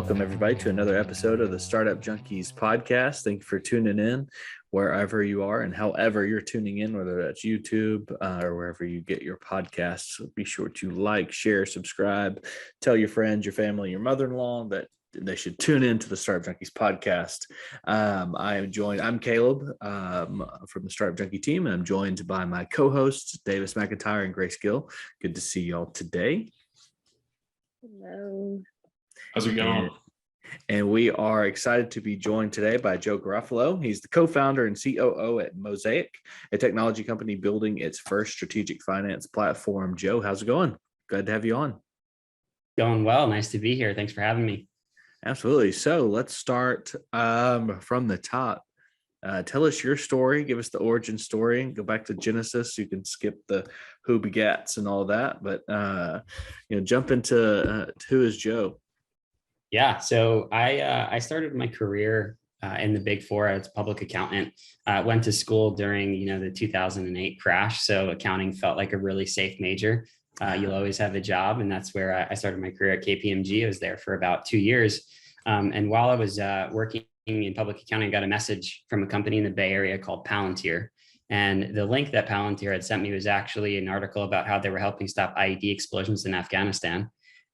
welcome everybody to another episode of the Startup Junkies podcast. Thank you for tuning in wherever you are and however you're tuning in, whether that's YouTube or wherever you get your podcasts. Be sure to like, share, subscribe, tell your friends, your family, your mother-in-law that they should tune in to the Startup Junkies podcast. I'm Caleb from the Startup Junkie team, and I'm joined by my co-hosts, Davis McEntire and Grace Gill. Good to see y'all today. Hello. How's it going? And we are excited to be joined today by Joe Garafalo. He's the co-founder and COO at Mosaic, a technology company building its first strategic finance platform. Joe, how's it going? Glad to have you on. Going well. Nice to be here. Thanks for having me. Absolutely. So let's start from the top. Tell us your story. Give us the origin story. Go back to Genesis. You can skip the who begats and all that, but jump into who is Joe. Yeah. So I started my career in the Big Four as a public accountant. Went to school during the 2008 crash. So accounting felt like a really safe major. You'll always have a job, and that's where I started my career at KPMG. I was there for about 2 years, and while I was working in public accounting, I got a message from a company in the Bay Area called Palantir. And the link that Palantir had sent me was actually an article about how they were helping stop IED explosions in Afghanistan.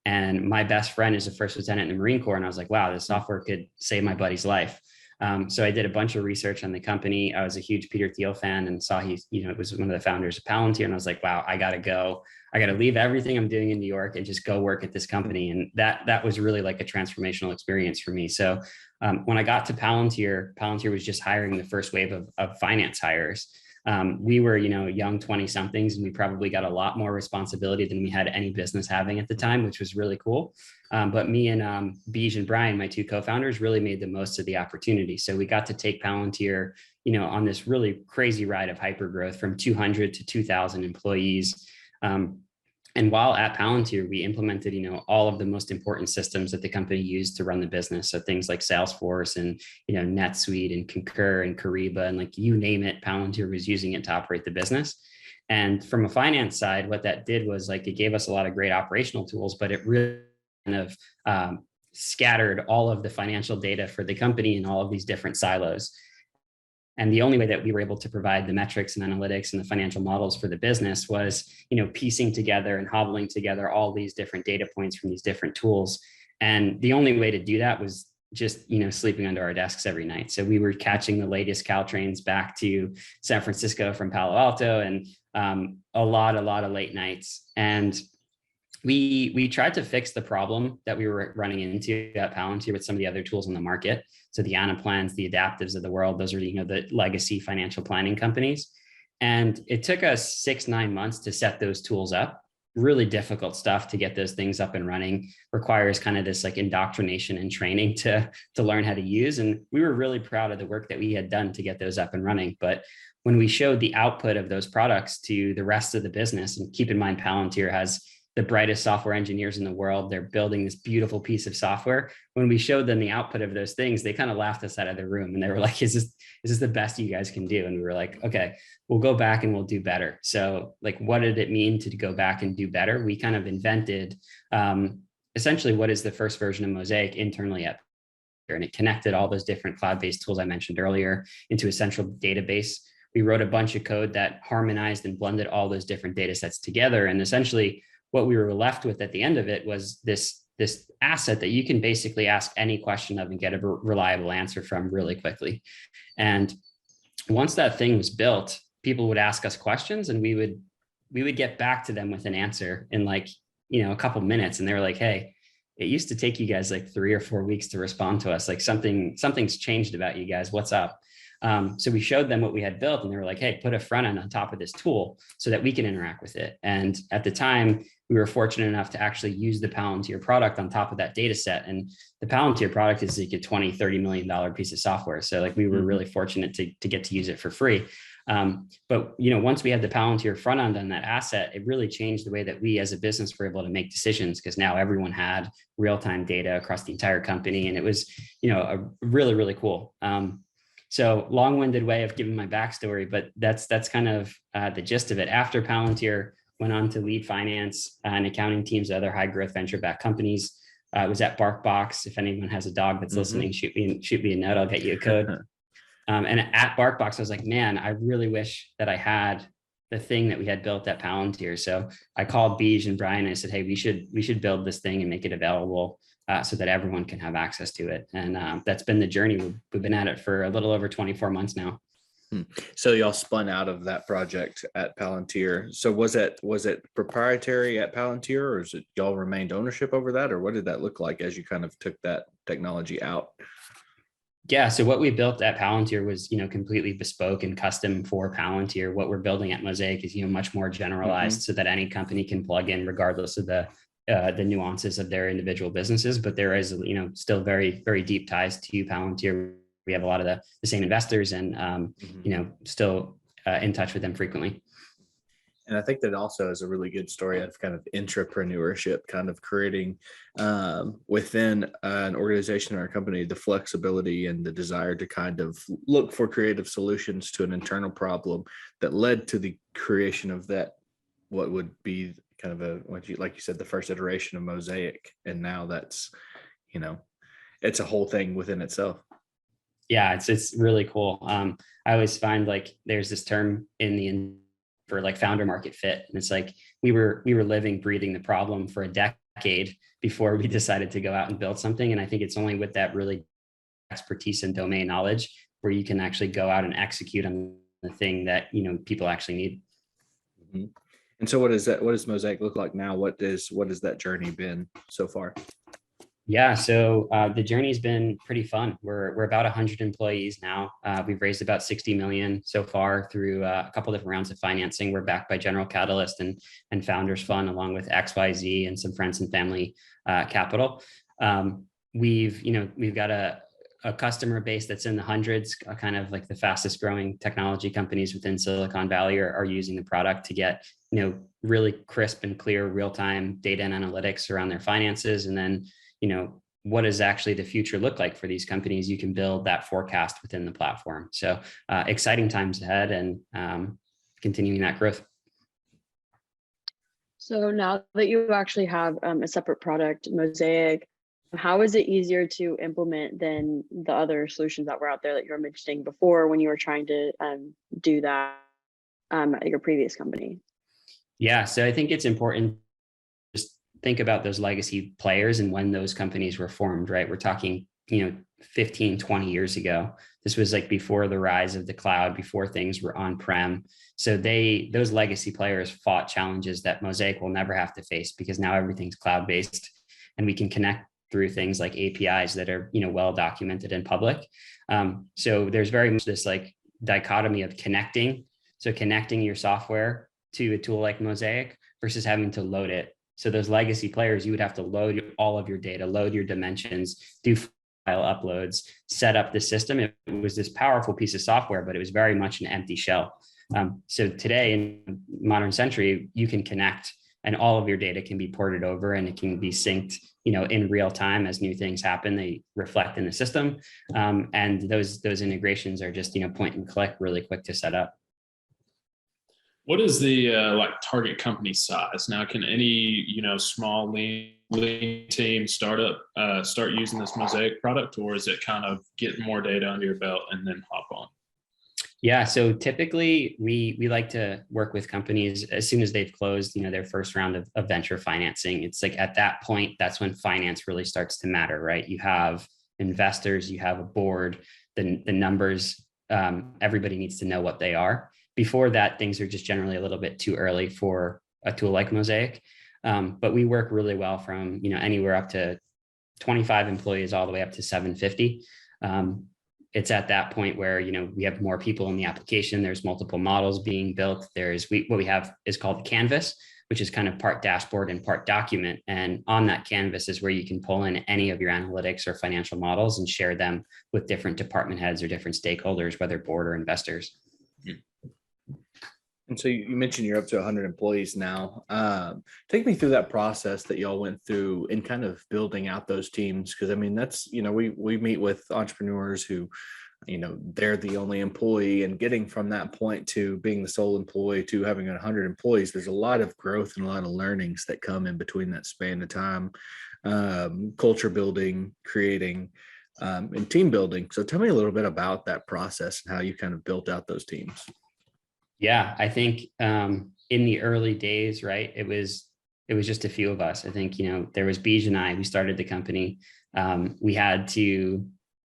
And my best friend is a first lieutenant in the Marine Corps. And I was like, wow, this software could save my buddy's life. So I did a bunch of research on the company. I was a huge Peter Thiel fan and saw it was one of the founders of Palantir. And I was like, wow, I got to go. I got to leave everything I'm doing in New York and just go work at this company. And that was really like a transformational experience for me. So when I got to Palantir was just hiring the first wave of finance hires. We were, young 20 somethings, and we probably got a lot more responsibility than we had any business having at the time, which was really cool. But me and Bij and Brian, my two co-founders, really made the most of the opportunity. So we got to take Palantir, on this really crazy ride of hypergrowth from 200 to 2,000 employees. And while at Palantir, we implemented, all of the most important systems that the company used to run the business. So things like Salesforce and, NetSuite and Concur and Kyriba and like you name it, Palantir was using it to operate the business. And from a finance side, what that did was like, it gave us a lot of great operational tools, but it really kind of scattered all of the financial data for the company in all of these different silos. And the only way that we were able to provide the metrics and analytics and the financial models for the business was, piecing together and hobbling together all these different data points from these different tools. And the only way to do that was just, sleeping under our desks every night. So we were catching the latest Caltrains back to San Francisco from Palo Alto and a lot of late nights. And we tried to fix the problem that we were running into at Palantir with some of the other tools on the market. So the Anaplans, the Adaptives of the world, those are, the legacy financial planning companies. And it took us 6-9 months to set those tools up. Really difficult stuff to get those things up and running. Requires kind of this like indoctrination and training to learn how to use. And we were really proud of the work that we had done to get those up and running. But when we showed the output of those products to the rest of the business, and keep in mind, Palantir has the brightest software engineers in the world. They're building this beautiful piece of software. When we showed them the output of those things, they kind of laughed us out of the room and they were like, is this the best you guys can do? And we were like, okay, we'll go back and we'll do better. So like, what did it mean to go back and do better? We kind of invented essentially what is the first version of Mosaic internally at Palantir, and it connected all those different cloud-based tools I mentioned earlier into a central database. We wrote a bunch of code that harmonized and blended all those different data sets together. And essentially what we were left with at the end of it was this asset that you can basically ask any question of and get a reliable answer from really quickly. And once that thing was built, people would ask us questions and we would get back to them with an answer in like, a couple minutes. And they were like, hey, it used to take you guys like 3 or 4 weeks to respond to us. Like something's changed about you guys. What's up? So we showed them what we had built and they were like, hey, put a front end on top of this tool so that we can interact with it. And at the time, we were fortunate enough to actually use the Palantir product on top of that data set. And the Palantir product is like a $20-30 million piece of software. So like we were really fortunate to get to use it for free. But once we had the Palantir front end on that asset, it really changed the way that we as a business were able to make decisions, because now everyone had real-time data across the entire company. And it was, a really, really cool. So long-winded way of giving my backstory, but that's kind of the gist of it. After Palantir, went on to lead finance and accounting teams at other high growth venture-backed companies. I was at BarkBox. If anyone has a dog that's listening, shoot me a note. I'll get you a code. And at BarkBox, I was like, man, I really wish that I had the thing that we had built at Palantir. So I called Beej and Brian and I said, hey, we should build this thing and make it available so that everyone can have access to it. And that's been the journey. We've been at it for a little over 24 months now. So y'all spun out of that project at Palantir. So was it proprietary at Palantir, or is it y'all remained ownership over that, or what did that look like as you kind of took that technology out? Yeah, so what we built at Palantir was, completely bespoke and custom for Palantir. What we're building at Mosaic is, much more generalized so that any company can plug in regardless of the nuances of their individual businesses. But there is, still very, very deep ties to Palantir. We have a lot of the same investors and, still in touch with them frequently. And I think that also is a really good story of kind of intrapreneurship, kind of creating within an organization or a company, the flexibility and the desire to kind of look for creative solutions to an internal problem that led to the creation of that, what would be kind of like you said, the first iteration of Mosaic. And now that's, it's a whole thing within itself. Yeah, it's really cool. I always find like there's this term for like founder market fit. And it's like we were living, breathing the problem for a decade before we decided to go out and build something. And I think it's only with that really expertise and domain knowledge where you can actually go out and execute on the thing that, people actually need. Mm-hmm. And so what does Mosaic look like now? What has that journey been so far? Yeah, so the journey's been pretty fun. We're about 100 employees now. We've raised about 60 million so far through a couple different rounds of financing. We're backed by General Catalyst and Founders Fund, along with XYZ and some friends and family capital. We've got a customer base that's in the hundreds, kind of like the fastest growing technology companies within Silicon Valley are using the product to get, really crisp and clear real-time data and analytics around their finances. And then, what does actually the future look like for these companies? You can build that forecast within the platform. So exciting times ahead and continuing that growth. So now that you actually have a separate product, Mosaic, how is it easier to implement than the other solutions that were out there that you were mentioning before when you were trying to do that at your previous company? Yeah, so I think it's important think about those legacy players and when those companies were formed, right? We're talking, 15, 20 years ago. This was like before the rise of the cloud, before things were on-prem. So those legacy players fought challenges that Mosaic will never have to face because now everything's cloud-based and we can connect through things like APIs that are, well documented and public. So there's very much this like dichotomy of connecting your software to a tool like Mosaic versus having to load it. So those legacy players, you would have to load all of your data, load your dimensions, do file uploads, set up the system. It was this powerful piece of software, but it was very much an empty shell. So today in modern century, you can connect and all of your data can be ported over and it can be synced, in real time as new things happen, they reflect in the system. And those integrations are just, point and click, really quick to set up. What is the target company size? Now, can any, small lean team startup start using this Mosaic product, or is it kind of get more data under your belt and then hop on? Yeah, so typically we like to work with companies as soon as they've closed, their first round of venture financing. It's like at that point, that's when finance really starts to matter, right? You have investors, you have a board, the numbers, everybody needs to know what they are. Before that, things are just generally a little bit too early for a tool like Mosaic. But we work really well from, anywhere up to 25 employees all the way up to 750. It's at that point where, we have more people in the application. There's multiple models being built. What we have is called Canvas, which is kind of part dashboard and part document. And on that canvas is where you can pull in any of your analytics or financial models and share them with different department heads or different stakeholders, whether board or investors. And so you mentioned you're up to 100 employees now. Take me through that process that y'all went through in kind of building out those teams. Because I mean, that's, we meet with entrepreneurs who they're the only employee, and getting from that point to being the sole employee to having 100 employees, there's a lot of growth and a lot of learnings that come in between that span of time, culture building, creating, and team building. So tell me a little bit about that process and how you kind of built out those teams. Yeah, I think in the early days, right, it was just a few of us. I think, there was Bij and I, we started the company. We had to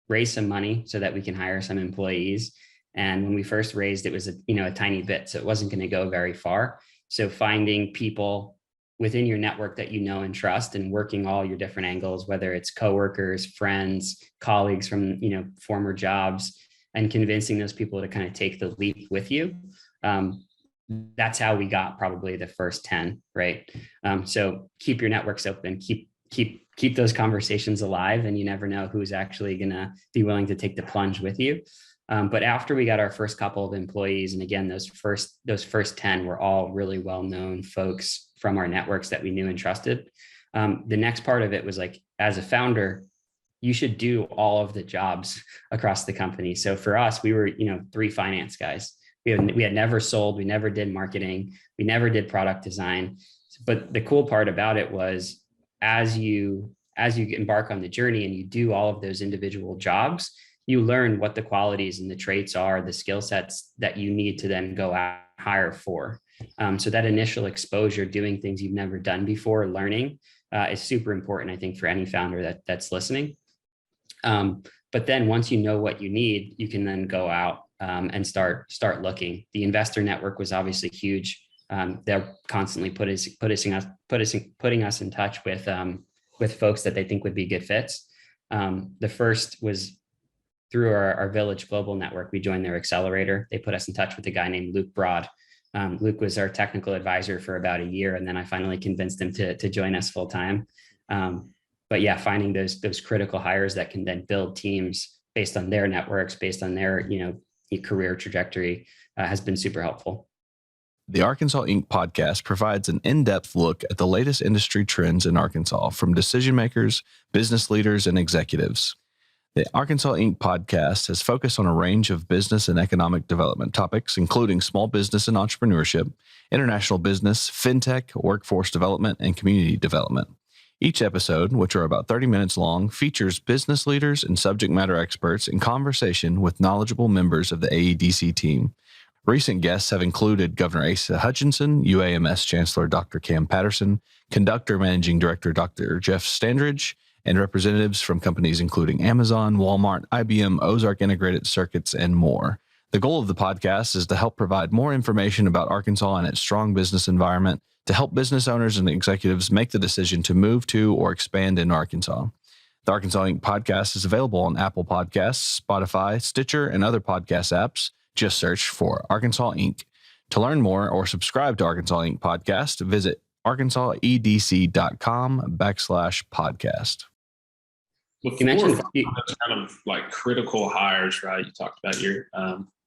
raise some money so that we can hire some employees. And when we first raised, it was a tiny bit, so it wasn't going to go very far. So finding people within your network that you know and trust, and working all your different angles, whether it's coworkers, friends, colleagues from former jobs, and convincing those people to kind of take the leap with you. That's how we got probably the first 10, right? So keep your networks open, keep those conversations alive, and you never know who's actually going to be willing to take the plunge with you. But after we got our first couple of employees, and again, those first 10 were all really well-known folks from our networks that we knew and trusted. The next part of it was like, as a founder, you should do all of the jobs across the company. So for us, we were, 3 finance guys. We had never sold, we never did marketing, we never did product design. But the cool part about it was, as you embark on the journey and you do all of those individual jobs, you learn what the qualities and the traits are, the skill sets that you need to then go out and hire for. So that initial exposure, doing things you've never done before, learning, is super important, I think, for any founder that's listening. But then once you know what you need, you can then go out and start looking. The investor network was obviously huge. They're constantly putting us in touch with folks that they think would be good fits. The first was through our Village Global Network. We joined their accelerator. They put us in touch with a guy named Luke Broad. Luke was our technical advisor for about a year, and then I finally convinced him to join us full time. But yeah, finding those critical hires that can then build teams based on their networks, based on their career trajectory, has been super helpful. The Arkansas Inc. podcast provides an in-depth look at the latest industry trends in Arkansas from decision makers, business leaders, and executives. The Arkansas Inc. podcast has focused on a range of business and economic development topics, including small business and entrepreneurship, international business, fintech, workforce development, and community development. Each episode, which are about 30 minutes long, features business leaders and subject matter experts in conversation with knowledgeable members of the AEDC team. Recent guests have included Governor Asa Hutchinson, UAMS Chancellor Dr. Cam Patterson, Conductor Managing Director Dr. Jeff Standridge, and representatives from companies including Amazon, Walmart, IBM, Ozark Integrated Circuits, and more. The goal of the podcast is to help provide more information about Arkansas and its strong business environment, to help business owners and executives make the decision to move to or expand in Arkansas. The Arkansas Inc. podcast is available on Apple Podcasts, Spotify, Stitcher, and other podcast apps. Just search for Arkansas Inc. To learn more or subscribe to Arkansas Inc. podcast, visit arkansasedc.com/podcast. Before kind of like critical hires, right? You talked about your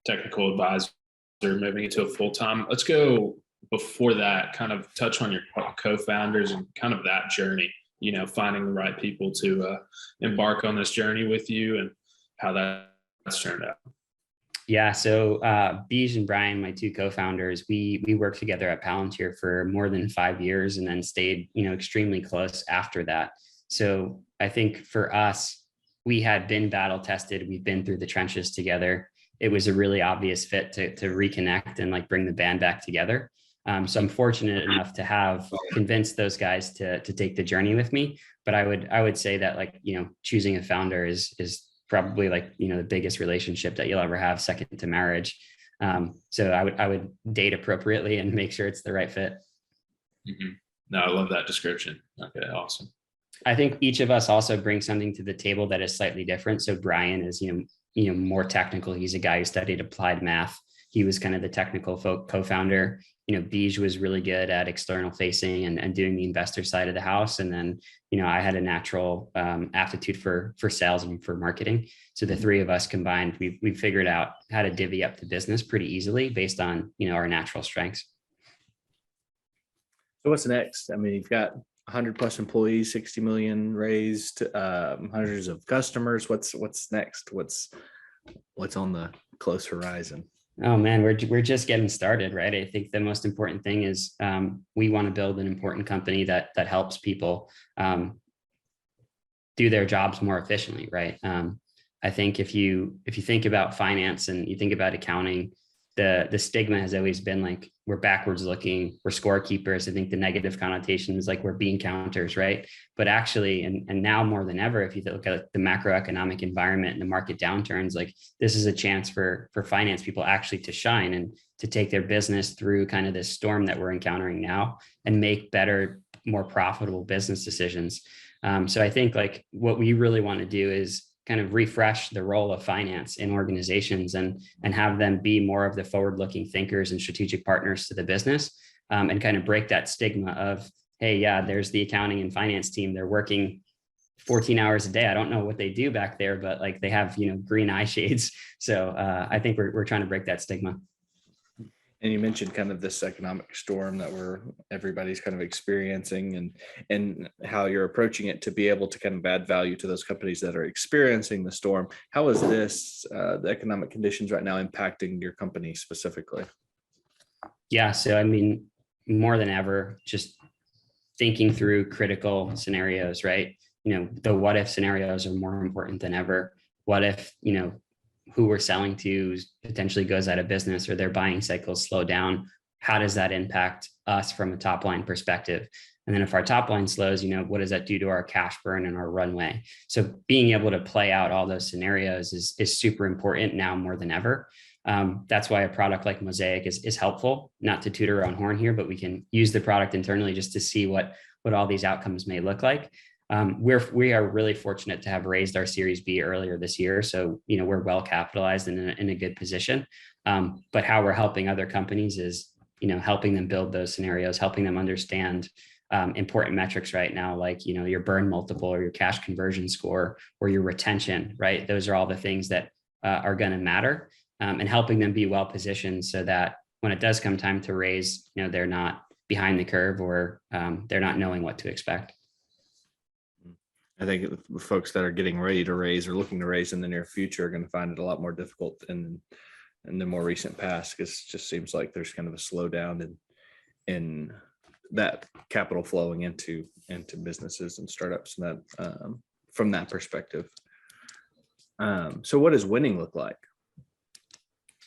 technical advisor moving into a full-time. Let's go before that, kind of touch on your co-founders and kind of that journey, finding the right people to embark on this journey with you and how that's turned out. Yeah. So Bij and Brian, my 2 co-founders, we worked together at Palantir for more than 5 years and then stayed, extremely close after that. So I think for us, we had been battle tested. We've been through the trenches together. It was a really obvious fit to reconnect and bring the band back together. So I'm fortunate enough to have convinced those guys to take the journey with me. But I would say that choosing a founder is probably the biggest relationship that you'll ever have, second to marriage. So I would date appropriately and make sure it's the right fit. Mm-hmm. No, I love that description. Okay, awesome. I think each of us also brings something to the table that is slightly different. So Brian is, more technical. He's a guy who studied applied math. He was kind of the technical co-founder. Bij was really good at external facing and doing the investor side of the house. And then, I had a natural aptitude for sales and for marketing. So the 3 of us combined, we figured out how to divvy up the business pretty easily based on, our natural strengths. So what's next? I mean, you've got 100 plus employees, 60 million raised, hundreds of customers. What's next? What's what's on the close horizon? Oh man, we're just getting started, right? I think the most important thing is we want to build an important company that helps people do their jobs more efficiently, right? I think if you think about finance and you think about accounting, the stigma has always been like we're backwards looking, we're scorekeepers. I think the negative connotation is like we're bean counters, right? But actually, and now more than ever, if you look at the macroeconomic environment and the market downturns, like this is a chance for finance people actually to shine and to take their business through kind of this storm that we're encountering now and make better, more profitable business decisions. So I think like what we really want to do is kind of refresh the role of finance in organizations and have them be more of the forward-looking thinkers and strategic partners to the business, and kind of break that stigma of, hey, yeah, there's the accounting and finance team. They're working 14 hours a day. I don't know what they do back there, but like they have, green eye shades. So I think we're trying to break that stigma. And you mentioned kind of this economic storm that everybody's kind of experiencing, and how you're approaching it to be able to kind of add value to those companies that are experiencing the storm. How is this, the economic conditions right now, impacting your company specifically? Yeah, so I mean, more than ever, just thinking through critical scenarios, right? The what if scenarios are more important than ever. What if, who we're selling to potentially goes out of business or their buying cycles slow down? How does that impact us from a top line perspective? And then if our top line slows, what does that do to our cash burn and our runway? So being able to play out all those scenarios is super important now more than ever. That's why a product like Mosaic is helpful. Not to toot our own horn here, but we can use the product internally just to see what all these outcomes may look like. We are really fortunate to have raised our Series B earlier this year. So, we're well capitalized and in a good position. But how we're helping other companies is, helping them build those scenarios, helping them understand important metrics right now, like, your burn multiple or your cash conversion score or your retention, right? Those are all the things that are going to matter, and helping them be well positioned so that when it does come time to raise, they're not behind the curve or they're not knowing what to expect. I think folks that are getting ready to raise or looking to raise in the near future are going to find it a lot more difficult in the more recent past, because it just seems like there's kind of a slowdown in that capital flowing into businesses and startups, and that from that perspective. So what does winning look like?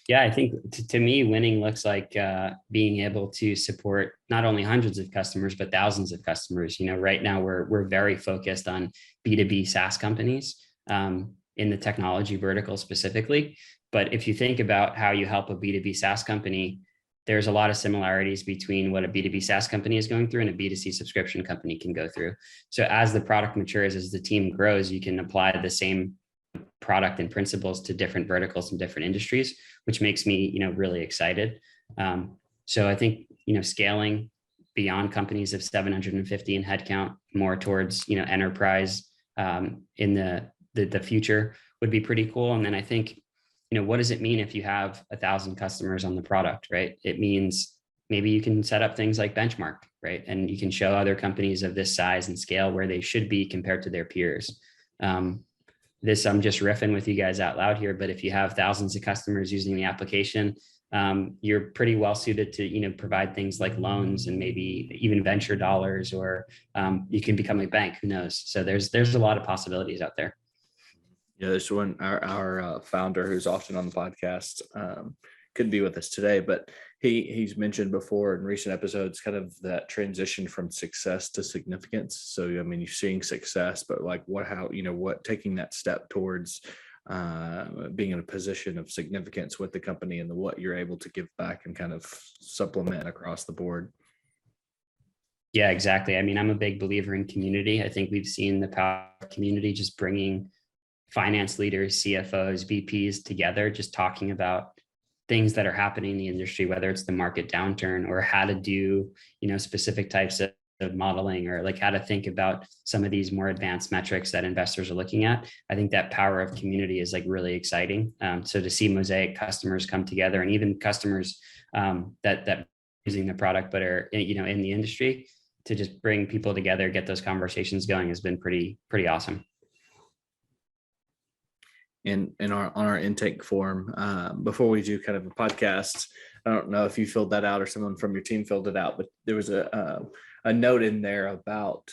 Yeah, I think to me, winning looks like being able to support not only hundreds of customers, but thousands of customers. Right now we're very focused on B2B SaaS companies in the technology vertical specifically. But if you think about how you help a B2B SaaS company, there's a lot of similarities between what a B2B SaaS company is going through and a B2C subscription company can go through. So as the product matures, as the team grows, you can apply the same product and principles to different verticals and different industries, which makes me, really excited. So I think, scaling beyond companies of 750 in headcount, more towards, enterprise in the future would be pretty cool. And then I think, what does it mean if you have 1,000 customers on the product, right? It means maybe you can set up things like benchmark, right? And you can show other companies of this size and scale where they should be compared to their peers. I'm just riffing with you guys out loud here, but if you have thousands of customers using the application, you're pretty well suited to, provide things like loans and maybe even venture dollars, or you can become a bank, who knows? So there's a lot of possibilities out there. Yeah, there's one, our founder, who's often on the podcast, couldn't be with us today, but he's mentioned before in recent episodes kind of that transition from success to significance. So I mean, you're seeing success, but like what taking that step towards being in a position of significance with the company and what you're able to give back and kind of supplement across the board. Yeah, exactly. I mean, I'm a big believer in community. I think we've seen the power of community, just bringing finance leaders, CFOs, VPs together, just talking about things that are happening in the industry, whether it's the market downturn or how to do, specific types of modeling, or like how to think about some of these more advanced metrics that investors are looking at. I think that power of community is like really exciting. So to see Mosaic customers come together, and even customers that using the product but are, in the industry, to just bring people together, get those conversations going, has been pretty awesome. in our on our intake form before we do kind of a podcast. I don't know if you filled that out or someone from your team filled it out, but there was a note in there about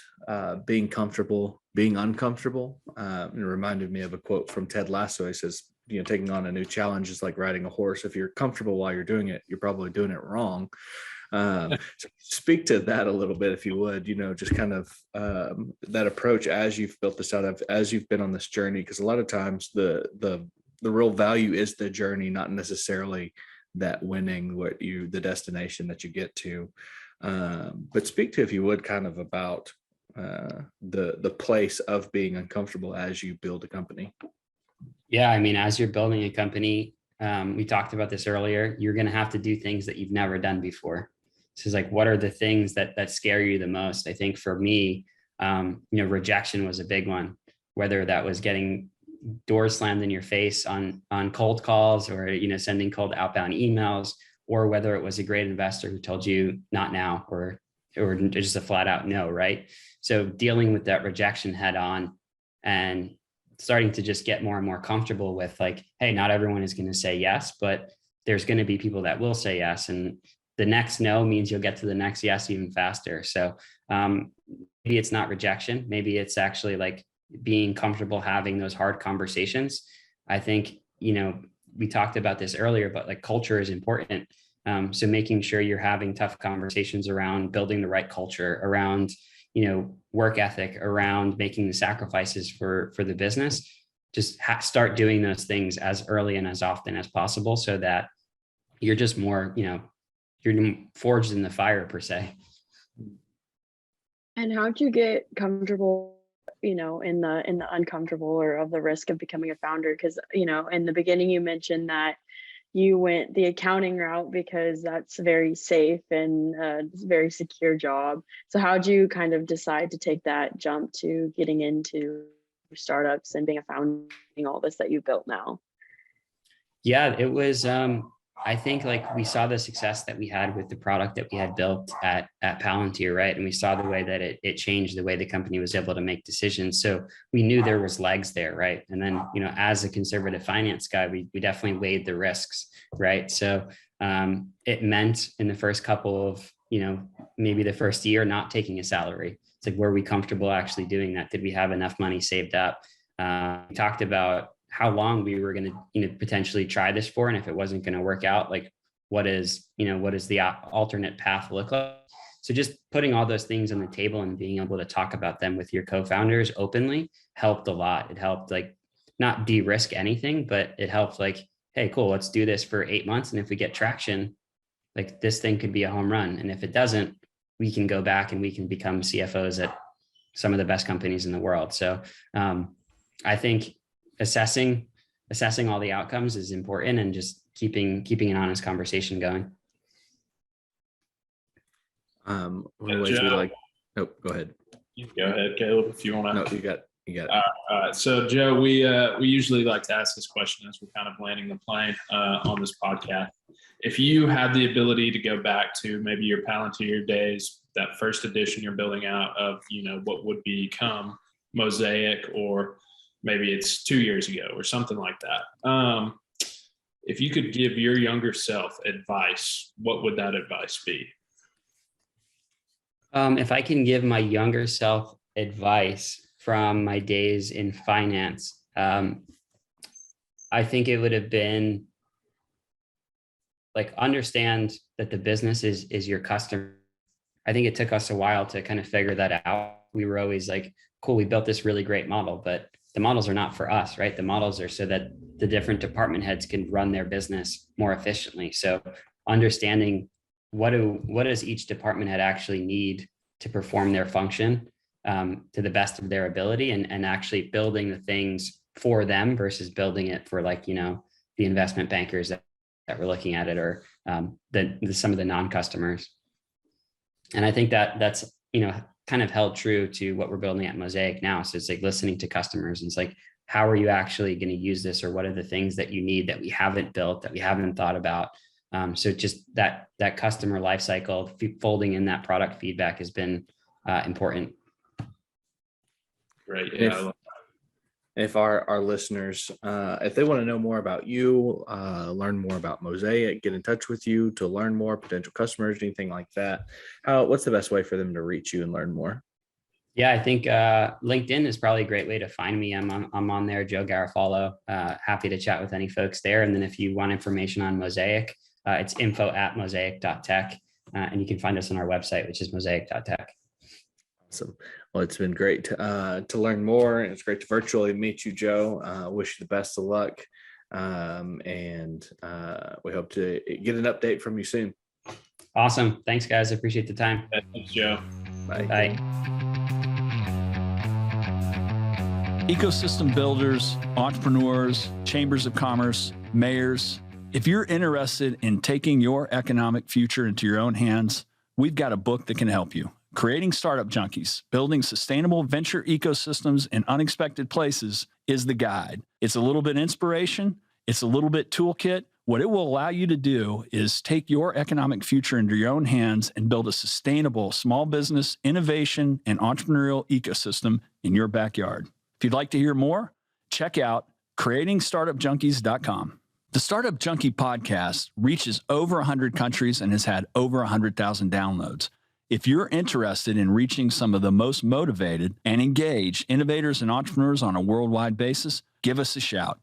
being comfortable, being uncomfortable. It reminded me of a quote from Ted Lasso. He says, taking on a new challenge is like riding a horse. If you're comfortable while you're doing it, you're probably doing it wrong. So speak to that a little bit, if you would, just kind of that approach as you've built this out, as you've been on this journey, because a lot of times the real value is the journey, not necessarily that winning the destination that you get to. But speak to, if you would, kind of about the place of being uncomfortable as you build a company. Yeah, I mean, as you're building a company, we talked about this earlier, you're going to have to do things that you've never done before. So it's like, what are the things that scare you the most? I think for me, rejection was a big one, whether that was getting doors slammed in your face on cold calls, or, sending cold outbound emails, or whether it was a great investor who told you not now, or just a flat out no, right? So dealing with that rejection head on and starting to just get more and more comfortable with, like, hey, not everyone is going to say yes, but there's going to be people that will say yes. And the next no means you'll get to the next yes even faster. So maybe it's not rejection. Maybe it's actually like being comfortable having those hard conversations. I think, we talked about this earlier, but like culture is important. So making sure you're having tough conversations around building the right culture, around work ethic, around making the sacrifices for the business. Just start doing those things as early and as often as possible, so that you're just more, you're forged in the fire, per se. And how'd you get comfortable, in the uncomfortable or of the risk of becoming a founder? Because, in the beginning you mentioned that you went the accounting route because that's very safe and it's a very secure job. So how'd you kind of decide to take that jump to getting into startups and being a founder, all this that you've built now? Yeah, it was, I think, like, we saw the success that we had with the product that we had built at Palantir, right? And we saw the way that it changed the way the company was able to make decisions. So we knew there was legs there, right? And then, as a conservative finance guy, we definitely weighed the risks, right? So it meant in the first couple of, maybe the first year, not taking a salary. It's like, were we comfortable actually doing that? Did we have enough money saved up? We talked about how long we were going to, potentially try this for. And if it wasn't going to work out, like, what is the alternate path look like? So just putting all those things on the table and being able to talk about them with your co-founders openly helped a lot. It helped, like, not de-risk anything, but it helped, like, hey, cool, let's do this for 8 months. And if we get traction, like, this thing could be a home run. And if it doesn't, we can go back and we can become CFOs at some of the best companies in the world. So I think assessing all the outcomes is important, and just keeping an honest conversation going. One of the ways we like. Oh, go ahead. You go ahead, Caleb, if you want to. No, you got it. All right. So, Joe, we usually like to ask this question as we're kind of landing the plane on this podcast. If you had the ability to go back to maybe your Palantir days, that first edition you're building out of, what would become Mosaic, or maybe it's 2 years ago or something like that. If you could give your younger self advice, what would that advice be? If I can give my younger self advice from my days in finance, I think it would have been, like, understand that the business is your customer. I think it took us a while to kind of figure that out. We were always like, cool, we built this really great model, but the models are not for us, right? The models are so that the different department heads can run their business more efficiently. So understanding what does each department head actually need to perform their function to the best of their ability, and actually building the things for them versus building it for, like, the investment bankers that we're looking at it, or some of the non-customers. And I think that's, kind of held true to what we're building at Mosaic now. So it's like listening to customers, and it's like, how are you actually going to use this, or what are the things that you need that we haven't built, that we haven't thought about? So just that customer life cycle, folding in that product feedback has been important. Great. Yeah. if our listeners, if they want to know more about you, learn more about Mosaic, get in touch with you to learn more, potential customers, anything like that, what's the best way for them to reach you and learn more? Yeah, I think LinkedIn is probably a great way to find me. I'm on there, Joe Garafalo. Happy to chat with any folks there. And then if you want information on Mosaic, it's info@mosaic.tech. And you can find us on our website, which is mosaic.tech. Awesome. Well, it's been great to learn more, and it's great to virtually meet you, Joe. Wish you the best of luck. And we hope to get an update from you soon. Awesome. Thanks, guys. I appreciate the time. Thanks, Joe. Bye. Bye. Ecosystem builders, entrepreneurs, chambers of commerce, mayors. If you're interested in taking your economic future into your own hands, we've got a book that can help you. Creating Startup Junkies, Building Sustainable Venture Ecosystems in Unexpected Places is the guide. It's a little bit inspiration. It's a little bit toolkit. What it will allow you to do is take your economic future into your own hands and build a sustainable small business, innovation, and entrepreneurial ecosystem in your backyard. If you'd like to hear more, check out creatingstartupjunkies.com. The Startup Junkie podcast reaches over 100 countries and has had over 100,000 downloads. If you're interested in reaching some of the most motivated and engaged innovators and entrepreneurs on a worldwide basis, give us a shout.